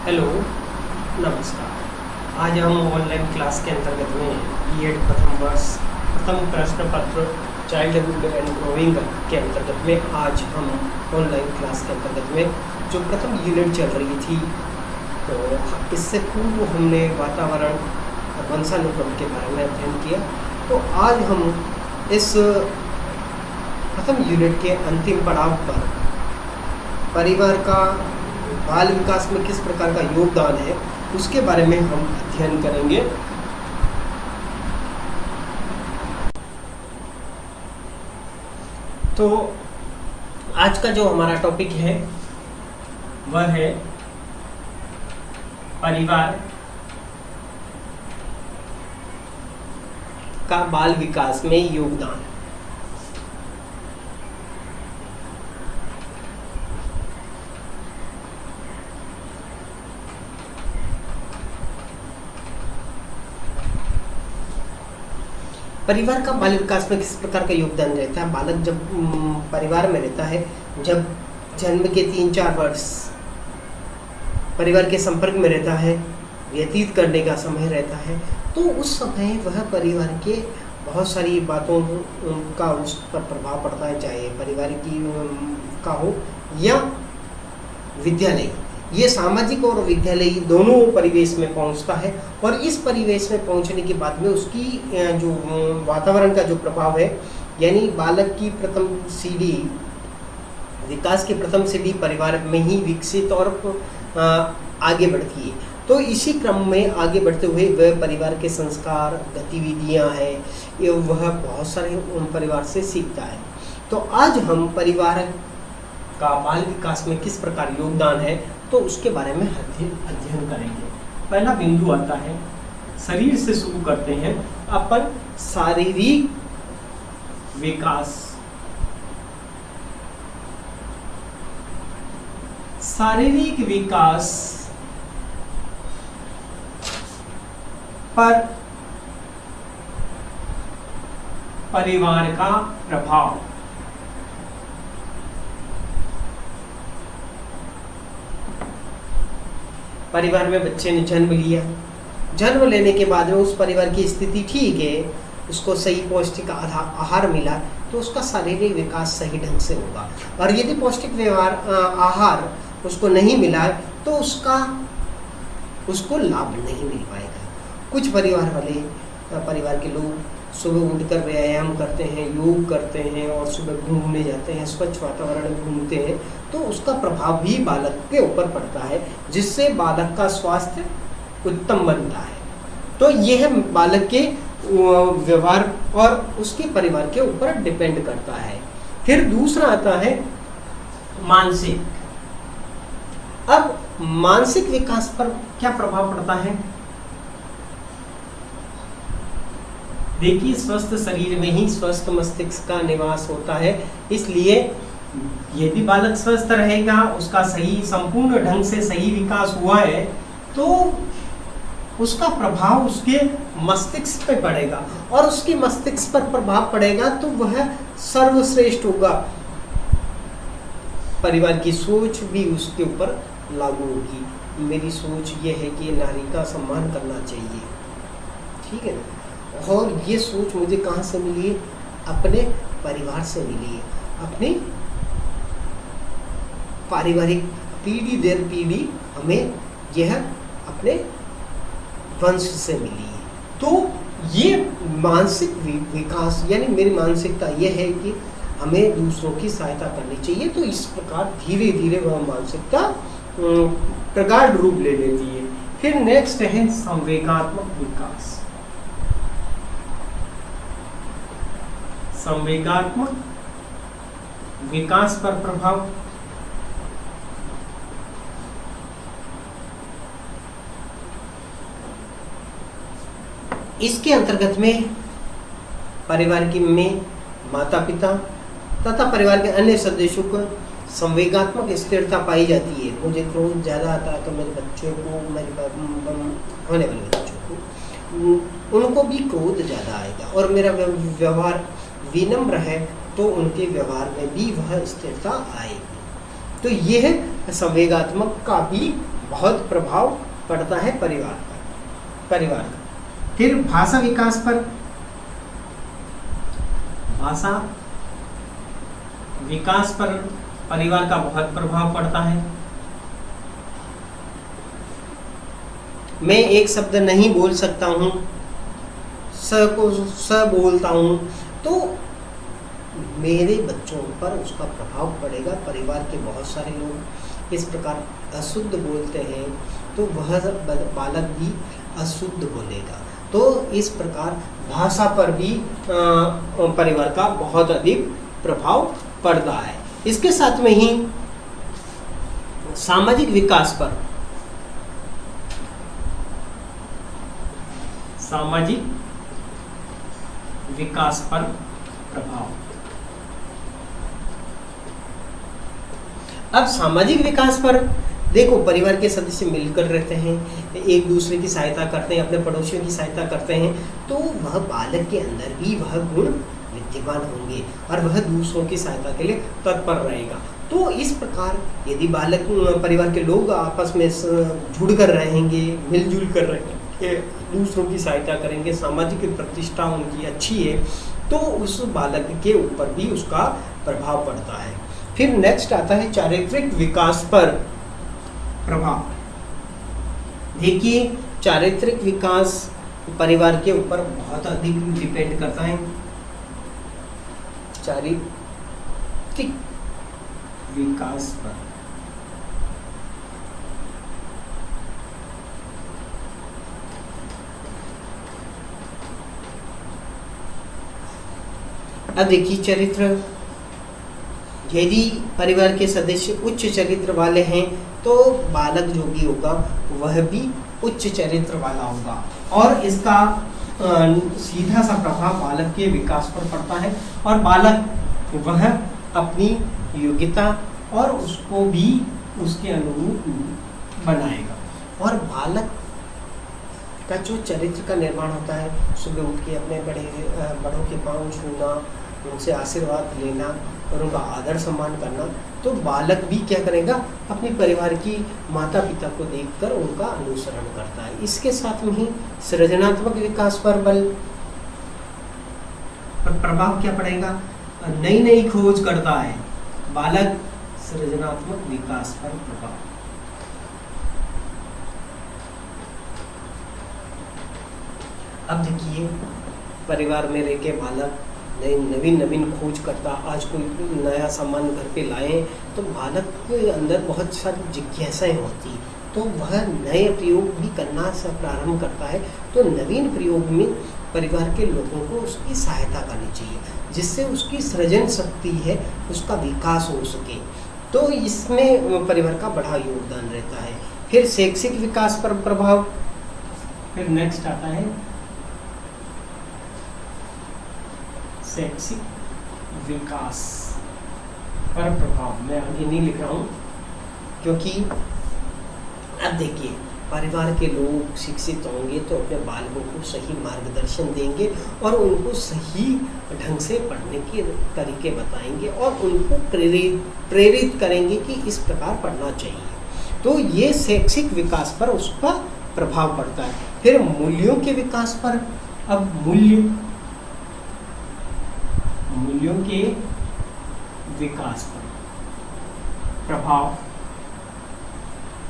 Hello, नमस्कार। आज हम ऑनलाइन क्लास के अंतर्गत में बीएड प्रथम वर्ष प्रथम प्रश्न पत्र चाइल्डहुड एंड ग्रोइंग के अंतर्गत में आज हम ऑनलाइन क्लास के अंतर्गत में जो प्रथम यूनिट चल रही थी, तो इससे पूर्व हमने वातावरण और वंशानुक्रम के बारे में अध्ययन किया। तो आज हम इस प्रथम यूनिट के अंतिम पड़ाव पर परिवार का बाल विकास में किस प्रकार का योगदान है उसके बारे में हम अध्ययन करेंगे। तो आज का जो हमारा टॉपिक है वह है परिवार का बाल विकास में योगदान। परिवार का बाल विकास में किस प्रकार का योगदान रहता है। बालक जब परिवार में रहता है, जब जन्म के 3-4 वर्ष परिवार के संपर्क में रहता है, व्यतीत करने का समय रहता है, तो उस समय वह परिवार के बहुत सारी बातों का उस पर प्रभाव पड़ता है, चाहे परिवार की का हो या विद्यालय। ये सामाजिक और विद्यालय दोनों परिवेश में पहुंचता है और इस परिवेश में पहुंचने के बाद में उसकी जो वातावरण का जो प्रभाव है, यानी बालक की प्रथम सीढ़ी, विकास की प्रथम सीढ़ी परिवार में ही विकसित और आगे बढ़ती है। तो इसी क्रम में आगे बढ़ते हुए वह परिवार के संस्कार, गतिविधियां हैं, वह बहुत सारे परिवार से सीखता है। तो आज हम परिवार का बाल विकास में किस प्रकार योगदान है तो उसके बारे में अध्ययन करेंगे। पहला बिंदु आता है, शरीर से शुरू करते हैं अपन शारीरिक विकास। शारीरिक विकास पर परिवार का प्रभाव। परिवार में बच्चे ने जन्म लिया, जन्म लेने के बाद में उस परिवार की स्थिति ठीक है, उसको सही पौष्टिक आहार मिला तो उसका शारीरिक विकास सही ढंग से होगा। और यदि पौष्टिक आहार उसको नहीं मिला तो उसको लाभ नहीं मिल पाएगा। कुछ परिवार के लोग सुबह उठकर व्यायाम करते हैं, योग करते हैं और सुबह घूमने जाते हैं, स्वच्छ वातावरण में घूमते हैं, तो उसका प्रभाव भी बालक के ऊपर पड़ता है, जिससे बालक का स्वास्थ्य उत्तम बनता है। तो यह बालक के व्यवहार और उसके परिवार के ऊपर डिपेंड करता है। फिर दूसरा आता है मानसिक। अब मानसिक विकास पर क्या प्रभाव पड़ता है? देखिए, स्वस्थ शरीर में ही स्वस्थ मस्तिष्क का निवास होता है, इसलिए यदि बालक स्वस्थ रहेगा, उसका सही संपूर्ण ढंग से सही विकास हुआ है, तो उसका प्रभाव उसके मस्तिष्क पे पड़ेगा और उसके मस्तिष्क पर प्रभाव पड़ेगा तो वह सर्वश्रेष्ठ होगा। परिवार की सोच भी उसके ऊपर लागू होगी। मेरी सोच ये है कि नारी का सम्मान करना चाहिए, ठीक है ना। और ये सोच मुझे कहाँ से मिली है? अपने परिवार से मिली है, अपने पारिवारिक पीढ़ी दर पीढ़ी हमें यह अपने वंश से मिली है। तो ये मानसिक विकास, यानी मेरी मानसिकता यह है कि हमें दूसरों की सहायता करनी चाहिए। तो इस प्रकार धीरे धीरे वह मानसिकता प्रगाढ़ रूप ले लेती है। फिर नेक्स्ट है संवेगात्मक विकास। संवेगात्मक विकास पर प्रभाव। इसके अंतर्गत में परिवार में माता पिता तथा परिवार के अन्य सदस्यों को संवेगात्मक स्थिरता पाई जाती है। मुझे क्रोध ज़्यादा आता है तो मेरे बच्चों को, मेरे होने वाले बच्चों को, उनको भी क्रोध ज़्यादा आएगा। और मेरा व्यवहार विनम्र है तो उनके व्यवहार में भी वह स्थिरता आएगी। तो यह संवेगात्मक का भी बहुत प्रभाव पड़ता है परिवार का। फिर भाषा विकास पर, भाषा विकास पर परिवार का बहुत प्रभाव पड़ता है। मैं एक शब्द नहीं बोल सकता हूँ, स को स बोलता हूँ, तो मेरे बच्चों पर उसका प्रभाव पड़ेगा। परिवार के बहुत सारे लोग इस प्रकार अशुद्ध बोलते हैं तो वह बालक भी अशुद्ध बोलेगा। तो इस प्रकार भाषा पर भी परिवार का बहुत अधिक प्रभाव पड़ता है। इसके साथ में ही सामाजिक विकास पर, सामाजिक विकास पर प्रभाव। अब सामाजिक विकास पर देखो, परिवार के सदस्य मिलकर रहते हैं, एक दूसरे की सहायता करते हैं, अपने पड़ोसियों की सहायता करते हैं, तो वह बालक के अंदर भी वह गुण विद्यमान होंगे और वह दूसरों की सहायता के लिए तत्पर रहेगा। तो इस प्रकार यदि बालक, परिवार के लोग आपस में जुड़कर रहेंगे, मिलजुल कर रहेंगे, दूसरों की सहायता करेंगे, सामाजिक प्रतिष्ठा उनकी अच्छी है, तो उस बालक के ऊपर भी उसका प्रभाव पड़ता है। फिर नेक्स्ट आता है चारित्रिक विकास पर प्रभाव। देखिए, चारित्रिक विकास परिवार के ऊपर बहुत अधिक डिपेंड करता है। चारित्रिक विकास पर अब देखिए, चरित्र, यदि परिवार के सदस्य उच्च चरित्र वाले हैं तो बालक जो भी होगा वह भी उच्च चरित्र वाला होगा और इसका सीधा सा प्रभाव बालक के विकास पर पड़ता है और बालक वह अपनी योग्यता और उसको भी उसके अनुरूप बनाएगा। और बालक का जो चरित्र का निर्माण होता है, सुबह उठ के अपने बड़ों के पांव छूना, उनसे आशीर्वाद लेना और उनका आदर सम्मान करना, तो बालक भी क्या करेगा, अपने परिवार की माता पिता को देखकर उनका अनुसरण करता है। इसके साथ में ही सृजनात्मक विकास पर प्रभाव क्या पड़ेगा, नई नई खोज करता है बालक, सृजनात्मक विकास पर प्रभाव। अब देखिए, परिवार में रह के बालक नवीन खोज करता, आज कोई नया सामान घर पे लाए तो बालक के अंदर बहुत सारी जिज्ञासाएं होती, तो वह नए प्रयोग भी करना से प्रारंभ करता है। तो नवीन प्रयोग में परिवार के लोगों को उसकी सहायता करनी चाहिए, जिससे उसकी सृजन शक्ति है उसका विकास हो सके। तो इसमें परिवार का बड़ा योगदान रहता है। फिर शैक्षिक विकास पर प्रभाव। फिर नेक्स्ट आता है शैक्षिक विकास पर प्रभाव। मैं आगे नहीं लिख रहा हूँ क्योंकि अब देखिए, परिवार के लोग शिक्षित होंगे तो अपने बालकों को सही मार्गदर्शन देंगे और उनको सही ढंग से पढ़ने के तरीके बताएंगे और उनको प्रेरित करेंगे कि इस प्रकार पढ़ना चाहिए। तो ये शैक्षिक विकास पर उसका प्रभाव पड़ता है। फिर मूल्यों के विकास पर। अब मूल्यों के विकास पर प्रभाव।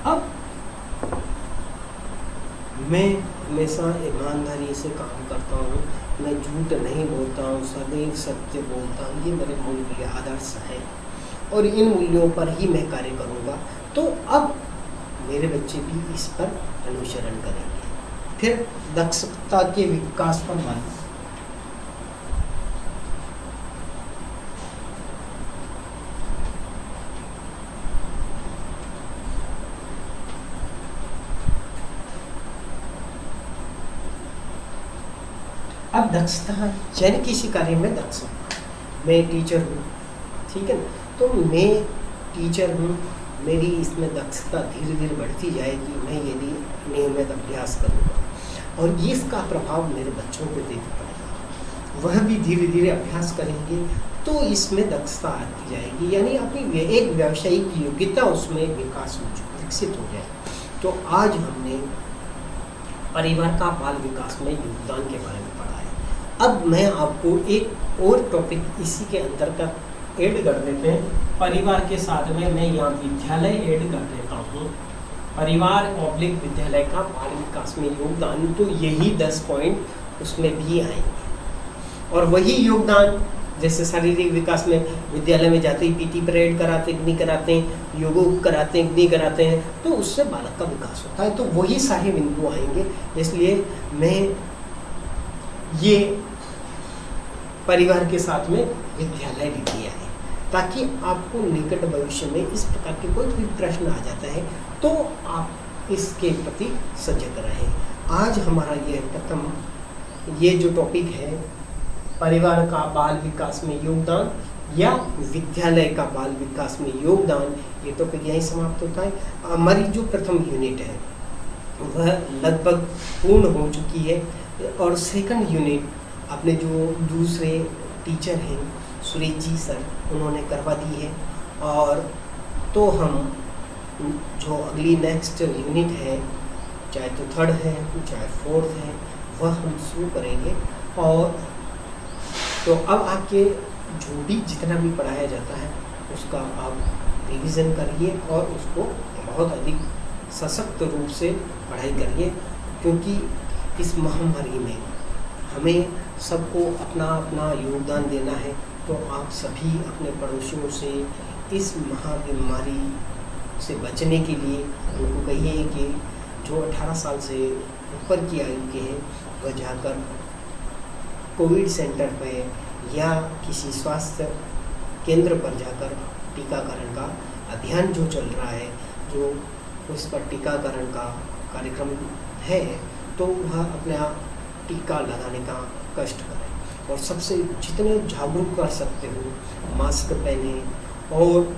अब मैं हमेशा ईमानदारी से काम करता हूँ, मैं झूठ नहीं बोलता हूँ, सदैव सत्य बोलता हूँ, ये मेरे मूल्य आदर्श है और इन मूल्यों पर ही मैं कार्य करूँगा। तो अब मेरे बच्चे भी इस पर अनुसरण करेंगे। फिर दक्षता के विकास पर बात। अब दक्षता, यानी किसी कार्य में दक्ष हूँ, मैं टीचर हूँ, ठीक है ना, तो मैं टीचर हूँ, मेरी इसमें दक्षता धीरे धीरे बढ़ती जाएगी मैं यदि नियमित अभ्यास करूँगा और इसका प्रभाव मेरे बच्चों को देख पड़ेगा, वह भी धीरे धीरे अभ्यास करेंगे तो इसमें दक्षता आती जाएगी, यानी अपनी एक व्यावसायिक योग्यता उसमें विकसित हो जाए। तो आज हमने परिवार का बाल विकास में योगदान के बारे में पढ़ा है। अब मैं आपको एक और टॉपिक इसी के अंतर्गत ऐड कर देते हैं। परिवार के साथ में मैं यहाँ विद्यालय ऐड कर देता हूँ। परिवार ऑब्लिक विद्यालय का बाल विकास में योगदान, तो यही 10 पॉइंट उसमें भी आएंगे। और वही योगदान जैसे शारीरिक विकास में विद्यालय में जाते ही पीटी परेड कराते नहीं कराते हैं, योग कराते हैं नहीं कराते हैं, तो उससे बालक का विकास होता है। तो वही सारे बिंदु आएंगे। इसलिए मैं ये परिवार के साथ में विद्यालय भी दिया है, ताकि आपको निकट भविष्य में इस प्रकार के कोई भी प्रश्न आ जाता है तो आप इसके प्रति सजग रहें। आज हमारा ये प्रथम ये जो टॉपिक है परिवार का बाल विकास में योगदान या विद्यालय का बाल विकास में योगदान, ये टॉपिक यहीं समाप्त होता है। हमारी जो प्रथम यूनिट है वह लगभग पूर्ण हो चुकी है और सेकंड यूनिट अपने जो दूसरे टीचर हैं सुरेश जी सर, उन्होंने करवा दी है। और तो हम जो अगली नेक्स्ट यूनिट है, चाहे तो थर्ड है चाहे फोर्थ है, वह हम शुरू करेंगे। और तो अब आपके जो भी जितना भी पढ़ाया जाता है उसका आप रिवीजन करिए और उसको बहुत अधिक सशक्त रूप से पढ़ाई करिए, क्योंकि इस महामारी में हमें सबको अपना अपना योगदान देना है। तो आप सभी अपने पड़ोसियों से इस महाबीमारी से बचने के लिए उनको कहिए कि जो 18 साल से ऊपर की आयु के हैं वह जाकर कोविड सेंटर पे या किसी स्वास्थ्य केंद्र पर जाकर टीकाकरण का अभियान जो चल रहा है, जो उस पर टीकाकरण का कार्यक्रम है, तो वह अपना टीका लगाने का कष्ट करें। और सबसे जितने जागरूक कर सकते हो मास्क पहने और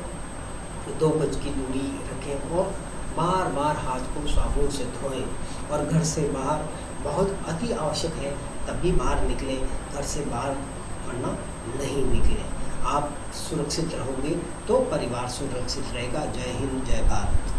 2 गज की दूरी रखें और बार बार हाथ को साबुन से धोएं। और घर से बाहर बहुत अति आवश्यक है तभी बाहर निकलें, घर से बाहर वरना नहीं निकलें। आप सुरक्षित रहोगे तो परिवार सुरक्षित रहेगा। जय हिंद, जय भारत।